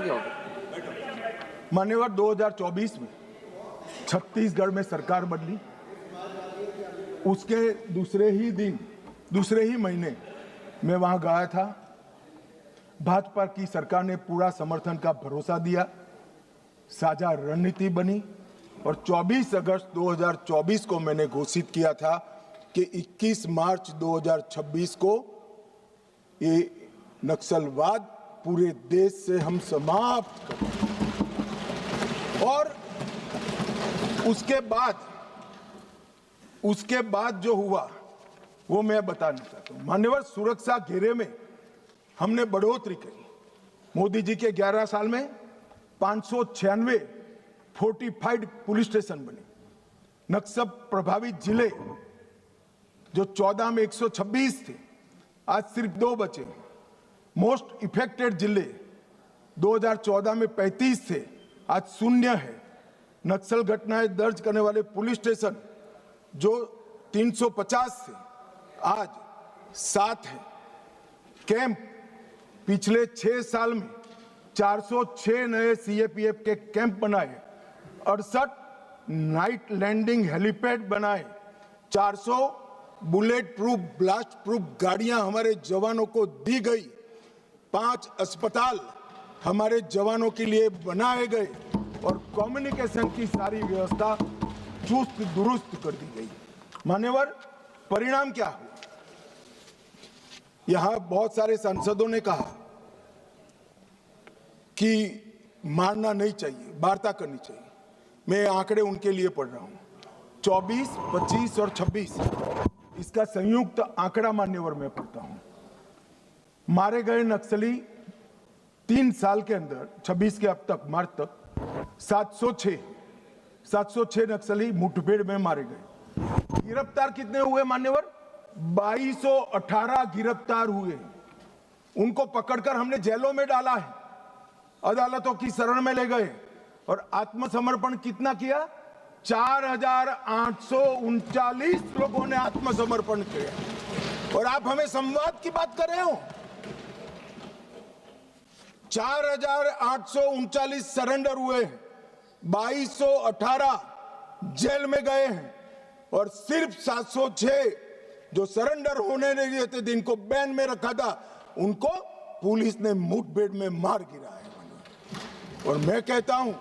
क्या होगा? मान्यवर 2024 में छत्तीसगढ़ में सरकार बदली, उसके दूसरे ही महीने मैं वहां गया था। भाजपा की सरकार ने पूरा समर्थन का भरोसा दिया, साझा रणनीति बनी और 24 अगस्त 2024 को मैंने घोषित किया था कि 21 मार्च 2026 को ये नक्सलवाद पूरे देश से हम समाप्त करें। और उसके बाद जो हुआ वो मैं बताना चाहता हूं। मान्यवर, सुरक्षा घेरे में हमने बढ़ोतरी करी। मोदी जी के 11 साल में 596 फोर्टिफाइड पुलिस स्टेशन बने। नक्सल प्रभावित जिले जो 14 में 126 थे, आज सिर्फ 2 बचे। मोस्ट इफेक्टेड जिले 2014 में 35 थे, आज 0 है। नक्सल घटनाएं दर्ज करने वाले पुलिस स्टेशन जो 350 थे, आज 7 है। कैंप पिछले 6 साल में 406 नए सीएपीएफ के कैंप बनाए, 68 नाइट लैंडिंग हेलीपैड बनाए, 400 बुलेट प्रूफ ब्लास्ट प्रूफ गाड़ियां हमारे जवानों को दी गई, 5 अस्पताल हमारे जवानों के लिए बनाए गए और कम्युनिकेशन की सारी व्यवस्था चुस्त दुरुस्त कर दी गई। मान्यवर, परिणाम क्या हुआ? यहां बहुत सारे सांसदों ने कहा कि मारना नहीं चाहिए, वार्ता करनी चाहिए। मैं आंकड़े उनके लिए पढ़ रहा हूं। 24, 25 और 26 इसका संयुक्त आंकड़ा मान्यवर में पढ़ता हूं। मारे गए नक्सली 3 साल के अंदर 26 के अब तक मार्च तक 706 नक्सली मुठभेड़ में मारे गए। गिरफ्तार कितने हुए मान्यवर? 2218 गिरफ्तार हुए। उनको पकड़कर हमने जेलों में डाला है, अदालतों की शरण में ले गए और आत्मसमर्पण कितना किया? 4839 लोगों ने आत्मसमर्पण किया। और आप हमें संवाद की बात कर रहे हो? 4839 सरेंडर हुए, 2218 जेल में गए हैं और सिर्फ 706 जो सरेंडर होने नहीं देते थे, इनको बैन में रखा था, उनको पुलिस ने मुठभेड़ में मार गिराया। और मैं कहता हूं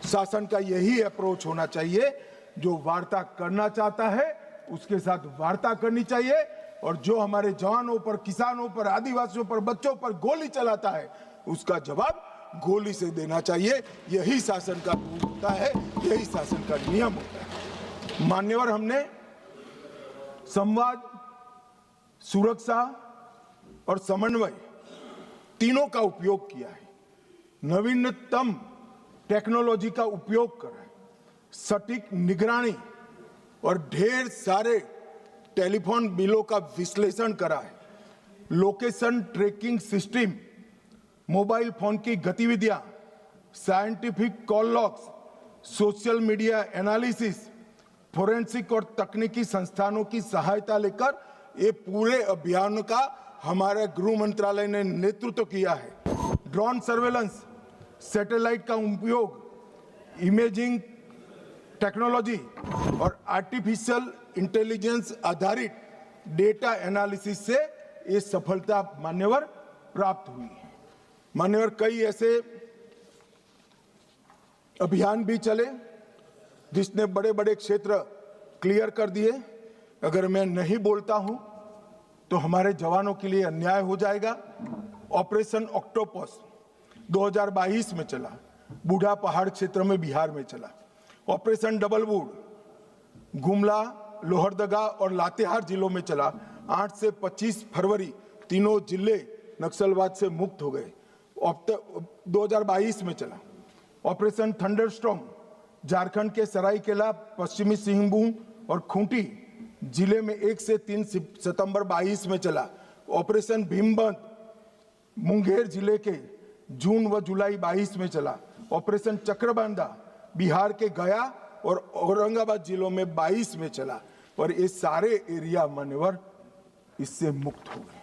शासन का यही अप्रोच होना चाहिए। जो वार्ता करना चाहता है उसके साथ वार्ता करनी चाहिए और जो हमारे जवानों पर, किसानों पर, आदिवासियों पर, बच्चों पर गोली चलाता है उसका जवाब गोली से देना चाहिए। यही शासन का रूल होता है, यही शासन का नियम होता है। मान्यवर, हमने संवाद, सुरक्षा और समन्वय तीनों का उपयोग किया है। नवीनतम टेक्नोलॉजी का उपयोग कर रहे हैं, सटीक निगरानी और ढेर सारे टेलीफोन बिलों का विश्लेषण करा है। Location tracking system, mobile phone की गतिविधियां, scientific call logs, social media analysis, forensic और तकनीकी संस्थानों की सहायता लेकर ये पूरे अभियान का हमारे गृह मंत्रालय ने नेतृत्व किया है। ड्रोन सर्वेलेंस, सैटेलाइट का उपयोग, इमेजिंग टेक्नोलॉजी और आर्टिफिशियल इंटेलिजेंस आधारित डेटा एनालिसिस से ये सफलता मान्यवर प्राप्त हुई है। मान्यवर, कई ऐसे अभियान भी चले जिसने बड़े बड़े क्षेत्र क्लियर कर दिए। अगर मैं नहीं बोलता हूं तो हमारे जवानों के लिए अन्याय हो जाएगा। ऑपरेशन ऑक्टोपस 2022 में चला, बूढ़ा पहाड़ क्षेत्र में बिहार में चला। Operation double would Gumla, Lohardaga और लातेहार जिलों में चला। 8 से 25 फरवरी तीनों जिले नक्सलवाद से मुक्त हो गए। 2022 में चला। ऑपरेशन थंडरस्टॉर्म झारखंड के सरायकेला, पश्चिमी सिंहभूम और खूंटी जिले में 1 से 3 सितंबर 22 में चला। ऑपरेशन भीमबंद मुंगेर जिले के जून व जुलाई 22 में चला। ऑपरेशन चक्रबांधा बिहार के गया और औरंगाबाद जिलों में 22 में चला और ये सारे एरिया मान्यवर इससे मुक्त हो गए।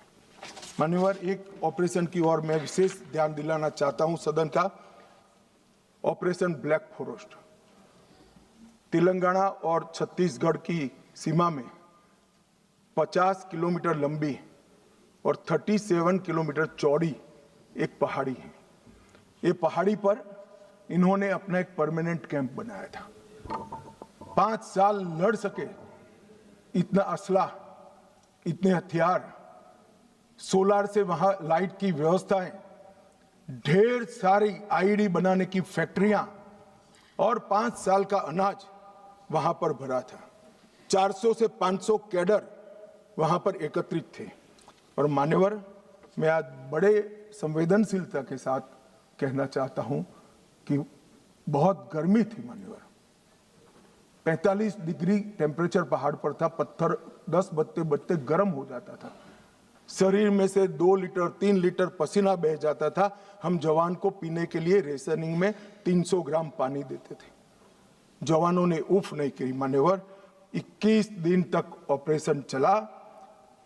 मान्यवर, एक ऑपरेशन की ओर मैं विशेष ध्यान दिलाना चाहता हूं सदन का। ऑपरेशन ब्लैक फॉरेस्ट तेलंगाना और छत्तीसगढ़ की सीमा में 50 किलोमीटर लंबी और 37 किलोमीटर चौड़ी एक पहाड़ी है। ये पहाड़ी पर इन्होंने अपना एक परमानेंट कैंप बनाया था। 5 साल लड़ सके इतना असला, इतने हथियार, सोलार से वहां लाइट की व्यवस्थाएं, ढेर सारी आईडी बनाने की फैक्ट्रियां और 5 साल का अनाज वहां पर भरा था। 400 से 500 कैडर वहां पर एकत्रित थे। और मान्यवर, मैं आज बड़े संवेदनशीलता के साथ कहना चाहता हूं कि बहुत गर्मी थी मान्यवर। 45 डिग्री टेम्परेचर पहाड़ पर था। पत्थर 10 बजते बजते गर्म हो जाता था। शरीर में से 2 लीटर 3 लीटर पसीना बह जाता था। हम जवान को पीने के लिए रेशनिंग में 300 ग्राम पानी देते थे। जवानों ने उफ नहीं की मान्यवर। 21 दिन तक ऑपरेशन चला।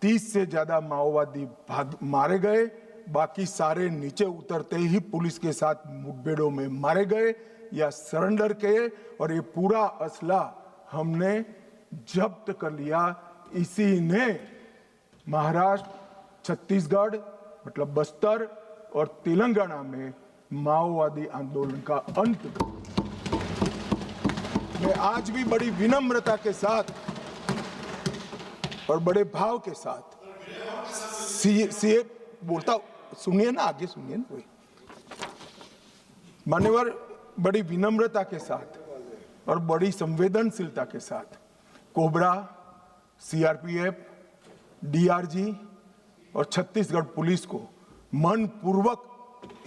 30 से ज्यादा माओवादी मारे गए। बाकी सारे नीचे उतरते ही पुलिस के साथ मुठभेड़ों में मारे गए या सरेंडर किए। और ये पूरा असला हमने जब्त कर लिया। इसी ने महाराष्ट्र, छत्तीसगढ़ मतलब बस्तर और तेलंगाना में माओवादी आंदोलन का अंत कर। मैं आज भी बड़ी विनम्रता के साथ और बड़े भाव के साथ सीए बोलता, सुनिए ना, आगे सुनिए ना। कोई मान्यवर, बड़ी विनम्रता के साथ और बड़ी संवेदनशीलता के साथ कोबरा, सीआरपीएफ, डीआरजी और छत्तीसगढ़ पुलिस को मन पूर्वक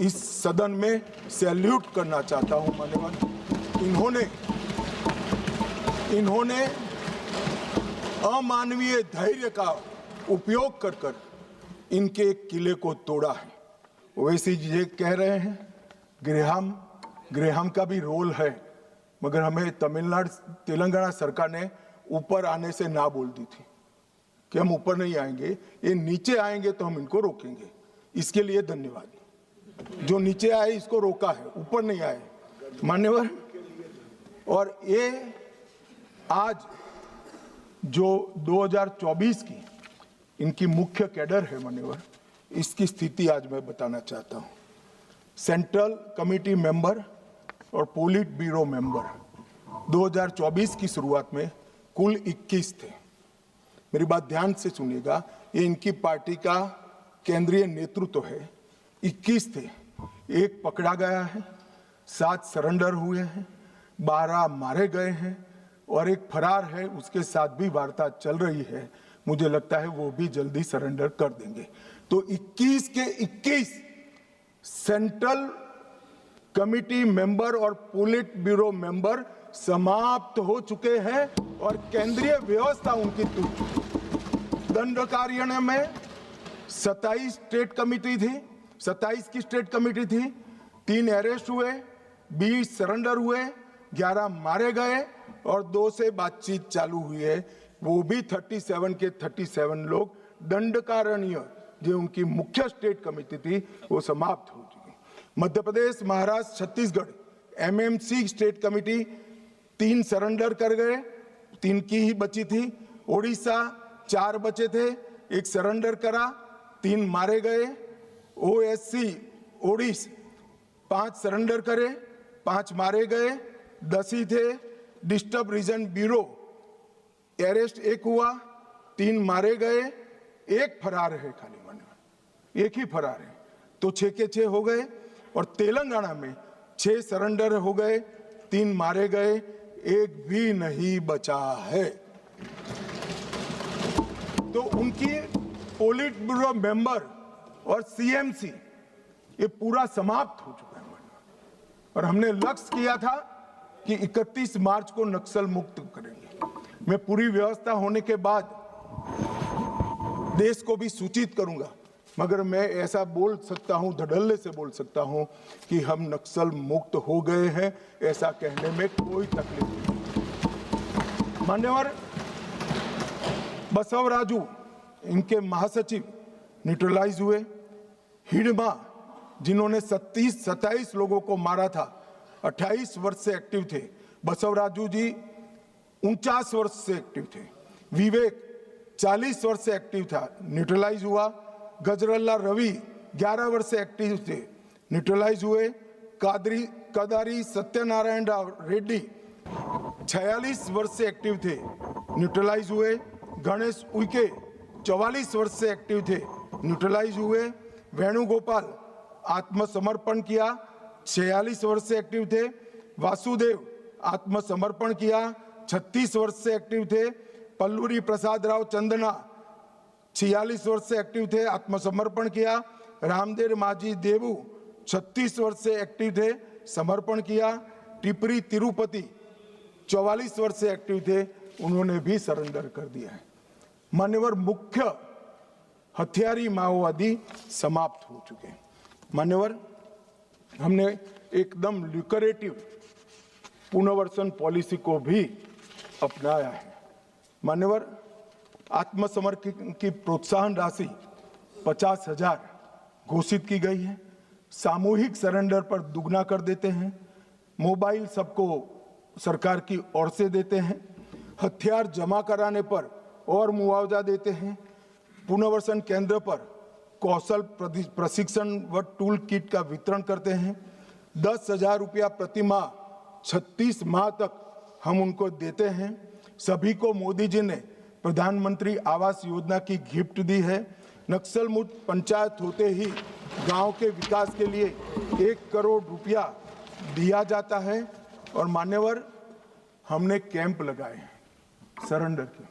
इस सदन में सैल्यूट करना चाहता हूं मान्यवर। इन्होंने अमानवीय धैर्य का उपयोग कर इनके किले को तोड़ा है। वैसे ये कह रहे हैं ग्रेहाम का भी रोल है, मगर हमें तेलंगाना सरकार ने ऊपर आने से ना बोल दी थी कि हम ऊपर नहीं आएंगे, ये नीचे आएंगे तो हम इनको रोकेंगे। इसके लिए धन्यवाद। जो नीचे आए इसको रोका है, ऊपर नहीं आए मान्यवर। और ये आज जो 2024 की इनकी मुख्य कैडर है मान्यवर, इसकी स्थिति आज मैं बताना चाहता हूं। सेंट्रल कमेटी मेंबर और पोलिट ब्यूरो मेंबर 2024 की शुरुआत में कुल 21 थे। मेरी बात ध्यान से सुनिएगा, ये इनकी पार्टी का केंद्रीय नेतृत्व है। 21 थे, 1 पकड़ा गया है, 7 सरेंडर हुए हैं, 12 मारे गए हैं और 1 फरार है। उसके साथ भी वार्ता चल रही है। मुझे लगता है वो भी जल्दी सरेंडर कर देंगे। तो 21 के 21 सेंट्रल कमिटी मेंबर और पोलिट ब्यूरो मेंबर समाप्त हो चुके हैं और केंद्रीय व्यवस्था उनकी टूट चुकी। दंड कार्यालय में 27 स्टेट कमेटी थी, 27 की स्टेट कमेटी थी। 3 अरेस्ट हुए, 20 सरेंडर हुए, 11 मारे गए और 2 से बातचीत चालू हुई है। वो भी 37 के 37 लोग दंडकारण्य जो उनकी मुख्य स्टेट कमेटी थी वो समाप्त हो चुकी। Madhya Pradesh, Maharashtra, Chhattisgarh MMC state committee 3 surrender कर गए, 3 की ही बची थी। ओडिशा 4 बचे थे, 1 सरेंडर करा, 3 मारे गए। ओएससी ओडिशा 5 सरेंडर करे, 5 मारे गए, 10 ही थे। डिस्टर्ब रीजन ब्यूरो अरेस्ट 1 हुआ, 3 मारे गए, 1 फरार है। खाली मान्यवर 1 ही फरार है, तो 6 के 6 हो गए। और तेलंगाना में 6 सरेंडर हो गए, 3 मारे गए, 1 भी नहीं बचा है। तो उनकी पोलिट ब्यूरो मेंबर और सीएमसी ये पूरा समाप्त हो चुका है। और हमने लक्ष्य किया था कि 31 मार्च को नक्सल मुक्त करेंगे। मैं पूरी व्यवस्था होने के बाद देश को भी सूचित करूंगा, मगर मैं ऐसा बोल सकता हूं, धड़ल्ले से बोल सकता हूं कि हम नक्सल मुक्त हो गए हैं। ऐसा कहने में कोई तकलीफ नहीं। मान्यवर बसवराजू, इनके महासचिव न्यूट्रलाइज हुए। हिडमा जिन्होंने 27 लोगों को मारा था, 28 वर्ष से एक्टिव थे। बसवराजू जी 49 वर्ष से एक्टिव थे। विवेक 40 वर्ष से एक्टिव था, न्यूट्रलाइज हुआ। गजरल्ला रवि 11 वर्ष से एक्टिव थे, न्यूट्रलाइज हुए। कदारी सत्यनारायण रेड्डी 46 वर्ष से एक्टिव थे, न्यूट्रलाइज हुए। गणेश उइके 44 वर्ष से एक्टिव थे, न्यूट्रलाइज हुए। वेणुगोपाल आत्मसमर्पण किया, 46 वर्ष से एक्टिव थे। वासुदेव आत्मसमर्पण किया, 36 वर्ष से एक्टिव थे। पल्लूरी प्रसाद राव चंदना 46 वर्ष से एक्टिव थे, आत्मसमर्पण किया। रामदेव माझी देवू 36 वर्ष से एक्टिव थे, समर्पण किया। टिपरी तिरुपति 44 वर्ष से एक्टिव थे, उन्होंने भी सरेंडर कर दिया है। मान्यवर, मुख्य हथियारी माओवादी समाप्त हो चुके हैं। मान्यवर, हमने एकदम ल्यूक्रेटिव पुनर्वसन पॉलिसी को भी अपनाया है। मान्यवर, आत्मसमर्पण की प्रोत्साहन राशि 50,000 घोषित की गई है। सामूहिक सरेंडर पर दुगना कर देते हैं। मोबाइल सबको सरकार की ओर से देते हैं। हथियार जमा कराने पर और मुआवजा देते हैं। पुनर्वसन केंद्र पर कौशल प्रशिक्षण व टूल किट का वितरण करते हैं। 10,000 रुपया प्रति माह 36 माह तक हम उनको देते हैं। सभी को मोदी जी ने प्रधानमंत्री आवास योजना की गिफ्ट दी है। नक्सल मुक्त पंचायत होते ही गांव के विकास के लिए 1 करोड़ रुपया दिया जाता है। और मान्यवर, हमने कैंप लगाए हैं सरेंडर के।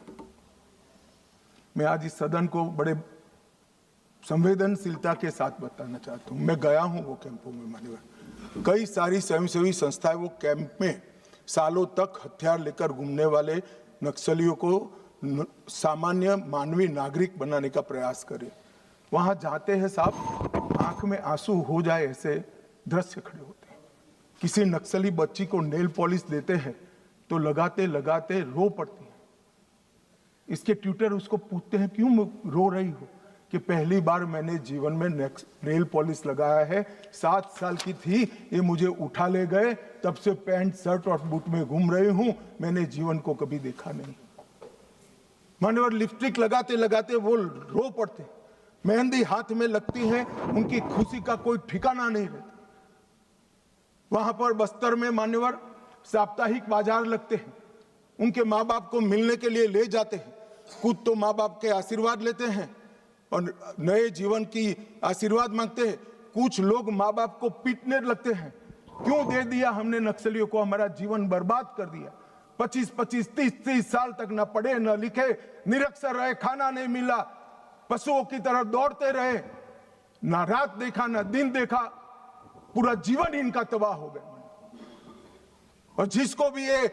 मैं आज इस सदन को बड़े संवेदनशीलता के साथ बताना चाहता हूं, मैं गया हूं वो कैंपों में। मान्यवर, कई सारी स्वयंसेवी संस्थाएं वो कैंप में सालों तक हथियार लेकर घूमने वाले नक्सलियों को सामान्य मानवीय नागरिक बनाने का प्रयास करें। वहां जाते हैं साहब, आंख में आंसू हो जाए ऐसे दृश्य खड़े होते हैं। किसी नक्सली बच्ची को नेल पॉलिश देते हैं तो लगाते लगाते रो पड़ती है। इसके ट्यूटर उसको पूछते हैं, क्यों रो रही हो? कि पहली बार मैंने जीवन में नेल पॉलिश लगाया है, 7 साल की थी, ये मुझे उठा ले गए, तब से पैंट शर्ट और बूट में घूम रही हूं, मैंने जीवन को कभी देखा नहीं। मान्यवर, लिपस्टिक लगाते लगाते वो रो पड़ते। मेहंदी हाथ में लगती है, उनकी खुशी का कोई ठिकाना नहीं रहता। वहां पर बस्तर में मान्यवर साप्ताहिक बाजार लगते हैं, उनके माँ बाप को मिलने के लिए ले जाते हैं। खुद तो माँ बाप के आशीर्वाद लेते हैं और नए जीवन की आशीर्वाद मांगते हैं। कुछ लोग माँ बाप को पीटने लगते हैं, क्यों दे दिया हमने नक्सलियों को, हमारा जीवन बर्बाद कर दिया। 25-25, 30-30 साल तक न पढ़े न लिखे, निरक्षर रहे, खाना नहीं मिला, पशुओं की तरह दौड़ते रहे, ना रात देखा ना दिन देखा, पूरा जीवन इनका तबाह हो गया। और जिसको भी ये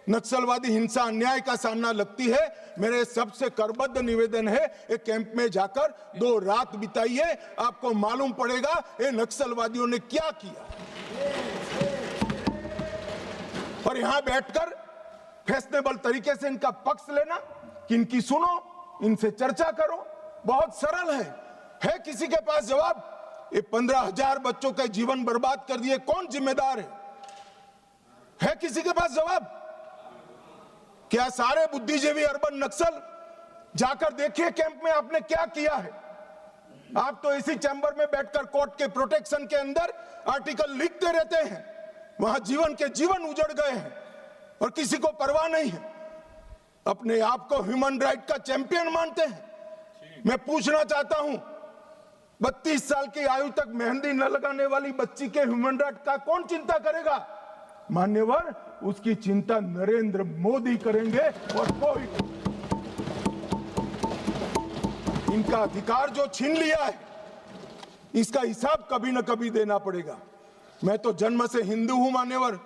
नक्सलवादी हिंसा अन्याय का सामना लगती है, मेरे सबसे करबद्ध निवेदन है, एक कैंप में जाकर 2 रात बिताइए, आपको मालूम पड़ेगा ये नक्सलवादियों ने क्या किया। और यहां बैठकर फैशनेबल तरीके से इनका पक्ष लेना, कि इनकी सुनो, इनसे चर्चा करो, बहुत सरल है किसी के पास जवाब? ये 15,000 बच्चों का जीवन बर्बाद कर दिए, कौन जिम्मेदार है किसी के पास जवाब? क्या सारे बुद्धिजीवी अर्बन नक्सल जाकर देखिए कैंप में आपने क्या किया है। आप तो इसी चैम्बर में बैठकर कोर्ट के प्रोटेक्शन के अंदर आर्टिकल लिखते रहते हैं, वहां जीवन के जीवन उजड़ गए हैं और किसी को परवाह नहीं है। अपने आप को ह्यूमन राइट का चैंपियन मानते हैं। मैं पूछना चाहता हूं, 32 साल की आयु तक मेहंदी न लगाने वाली बच्ची के ह्यूमन राइट का कौन चिंता करेगा? मान्यवर, उसकी चिंता नरेंद्र मोदी करेंगे और कोई। इनका अधिकार जो छीन लिया है, इसका हिसाब कभी न कभी देना पड़ेगा। मैं तो जन्म से हिंदू हूं मान्यवर,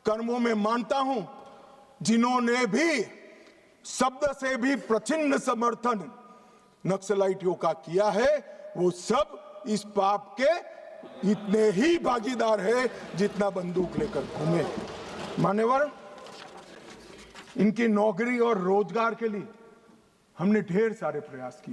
कर्मों में मानता हूं। जिन्होंने भी शब्द से भी प्रचिन्न समर्थन नक्सलाइटियों का किया है, वो सब इस पाप के इतने ही भागीदार है जितना बंदूक लेकर घूमे। मान्यवर, इनकी नौकरी और रोजगार के लिए हमने ढेर सारे प्रयास किए।